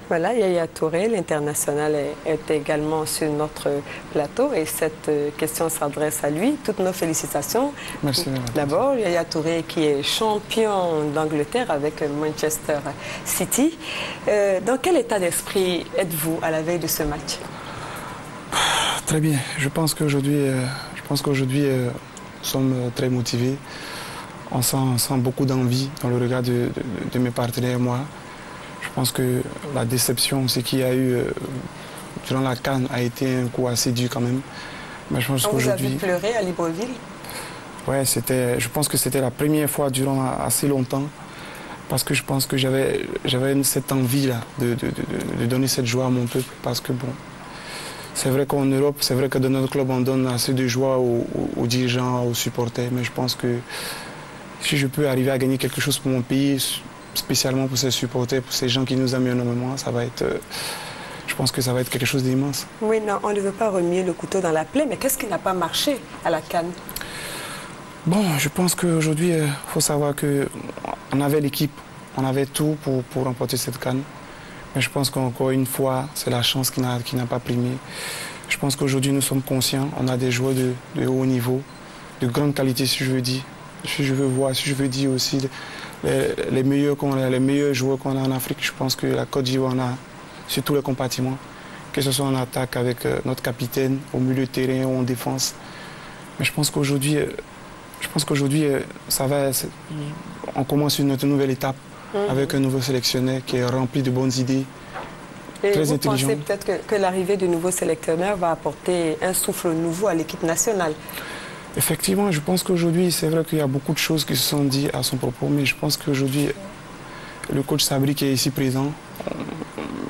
Voilà, Yaya Touré, l'international, est également sur notre plateau et cette question s'adresse à lui. Toutes nos félicitations. Merci. D'abord, Yaya Touré qui est champion d'Angleterre avec Manchester City. Dans quel état d'esprit êtes-vous à la veille de ce match? Très bien. Je pense qu'aujourd'hui, nous sommes très motivés. On sent beaucoup d'envie dans le regard de mes partenaires et moi. Je pense que la déception, ce qu'il y a eu durant la CAN a été un coup assez dur quand même. Mais je pense qu'aujourd'hui... Vous avez pleuré à Libreville? Ouais, je pense que c'était la première fois durant assez longtemps. Parce que je pense que j'avais cette envie-là de donner cette joie à mon peuple. Parce que bon, c'est vrai qu'en Europe, c'est vrai que dans notre club, on donne assez de joie aux dirigeants, aux supporters. Mais je pense que si je peux arriver à gagner quelque chose pour mon pays, spécialement pour ces supporters, pour ces gens qui nous aiment énormément, ça va être, je pense que ça va être quelque chose d'immense. Oui, non, on ne veut pas remuer le couteau dans la plaie, mais qu'est-ce qui n'a pas marché à la CAN? Bon, je pense qu'aujourd'hui, il faut savoir qu'on avait l'équipe, on avait tout pour remporter cette CAN. Mais je pense qu'encore une fois, c'est la chance qui n'a pas primé. Je pense qu'aujourd'hui, nous sommes conscients, on a des joueurs de haut niveau, de grande qualité, si je veux dire. Si je veux dire aussi les meilleurs joueurs qu'on a en Afrique. Je pense que la Côte d'Ivoire en a sur tous les compartiments, que ce soit en attaque avec notre capitaine, au milieu de terrain ou en défense. Mais je pense qu'aujourd'hui, on commence une nouvelle étape avec un nouveau sélectionneur qui est rempli de bonnes idées, très intelligent. Vous pensez peut-être que l'arrivée du nouveau sélectionneur va apporter un souffle nouveau à l'équipe nationale? Effectivement, je pense qu'aujourd'hui, c'est vrai qu'il y a beaucoup de choses qui se sont dites à son propos, mais je pense qu'aujourd'hui, le coach Sabri qui est ici présent,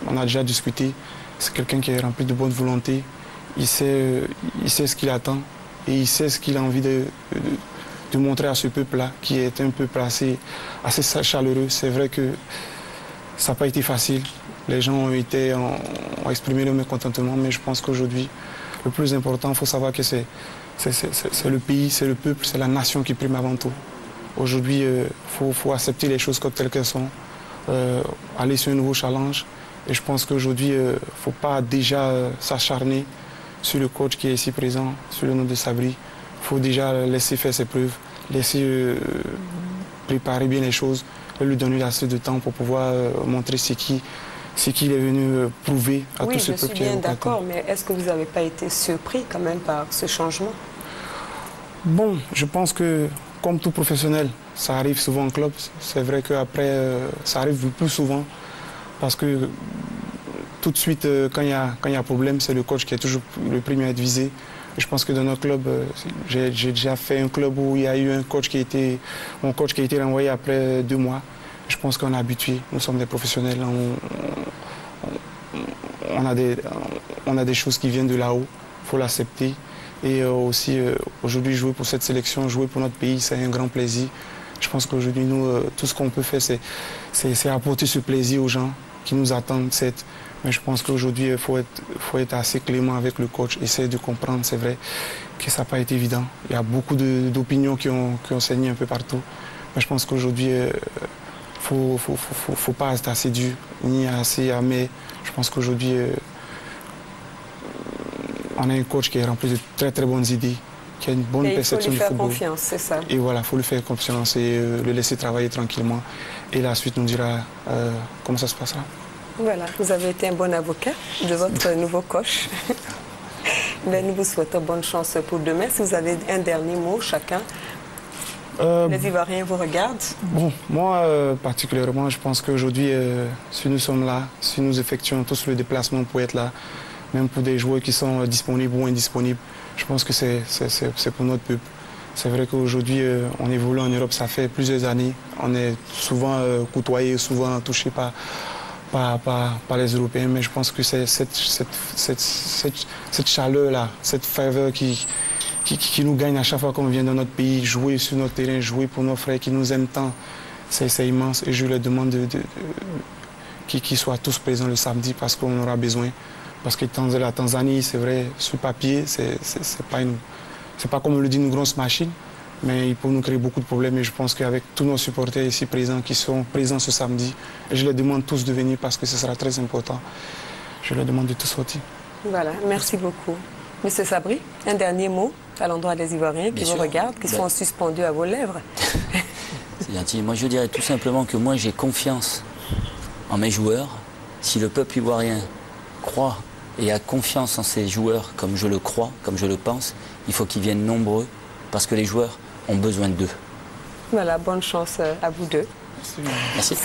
on a déjà discuté, c'est quelqu'un qui est rempli de bonne volonté, il sait ce qu'il attend et il sait ce qu'il a envie de montrer à ce peuple-là, qui est un peuple assez chaleureux. C'est vrai que ça n'a pas été facile, les gens ont exprimé leur mécontentement, mais je pense qu'aujourd'hui, le plus important, il faut savoir que c'est le pays, c'est le peuple, c'est la nation qui prime avant tout. Aujourd'hui, faut accepter les choses comme telles qu'elles sont, aller sur un nouveau challenge. Et je pense qu'aujourd'hui, il ne faut pas déjà s'acharner sur le coach qui est ici présent, sur le nom de Sabri. Il faut déjà laisser faire ses preuves, laisser préparer bien les choses, et lui donner assez de temps pour pouvoir montrer ce qu'il est venu prouver à tout ce peuple qui est au Qatar. Oui, je suis bien d'accord, mais est-ce que vous n'avez pas été surpris quand même par ce changement? Bon, je pense que, comme tout professionnel, ça arrive souvent en club. C'est vrai qu'après, ça arrive plus souvent, parce que tout de suite, quand il y a problème, c'est le coach qui est toujours le premier à être visé. Et je pense que dans notre club, j'ai déjà fait un club où il y a eu mon coach qui a été renvoyé après 2 mois. Je pense qu'on est habitué, nous sommes des professionnels, on a des choses qui viennent de là-haut, il faut l'accepter. Et aussi, aujourd'hui, jouer pour cette sélection, jouer pour notre pays, c'est un grand plaisir. Je pense qu'aujourd'hui, nous, tout ce qu'on peut faire, c'est apporter ce plaisir aux gens qui nous attendent. Mais je pense qu'aujourd'hui, il faut être assez clément avec le coach, essayer de comprendre, c'est vrai que ça n'a pas été évident. Il y a beaucoup d'opinions qui ont saigné un peu partout. Mais je pense qu'aujourd'hui, faut pas être assez dur, ni assez amer. Je pense qu'aujourd'hui, on a un coach qui est rempli de très très bonnes idées, qui a une bonne perception du football. Il faut lui faire confiance, c'est ça. Et voilà, il faut lui faire confiance et le laisser travailler tranquillement. Et la suite nous dira comment ça se passera. Voilà, vous avez été un bon avocat de votre nouveau coach. Mais nous vous souhaitons bonne chance pour demain. Si vous avez un dernier mot, chacun. Les Ivoiriens vous regardent. Bon, moi, particulièrement, je pense qu'aujourd'hui, si nous sommes là, si nous effectuons tous le déplacement pour être là, même pour des joueurs qui sont disponibles ou indisponibles, je pense que c'est pour notre peuple. C'est vrai qu'aujourd'hui, on évolue en Europe, ça fait plusieurs années. On est souvent côtoyé, souvent touché par les Européens, mais je pense que c'est cette chaleur-là, cette ferveur qui nous gagne à chaque fois qu'on vient dans notre pays, jouer sur notre terrain, jouer pour nos frères qui nous aiment tant. C'est immense et je leur demande qu'ils soient tous présents le samedi parce qu'on aura besoin. Parce que la Tanzanie, c'est vrai, sur papier, c'est pas comme on le dit, une grosse machine. Mais il peut nous créer beaucoup de problèmes et je pense qu'avec tous nos supporters ici présents qui sont présents ce samedi, je leur demande tous de venir parce que ce sera très important. Je leur demande de tous sortir. Voilà, merci beaucoup. Monsieur Sabri, un dernier mot à l'endroit des Ivoiriens qui vous regardent, qui sont suspendus à vos lèvres. C'est gentil. Moi, je dirais tout simplement que moi, j'ai confiance en mes joueurs. Si le peuple ivoirien croit et a confiance en ses joueurs comme je le crois, comme je le pense, il faut qu'ils viennent nombreux parce que les joueurs ont besoin d'eux. Voilà, bonne chance à vous deux. Merci.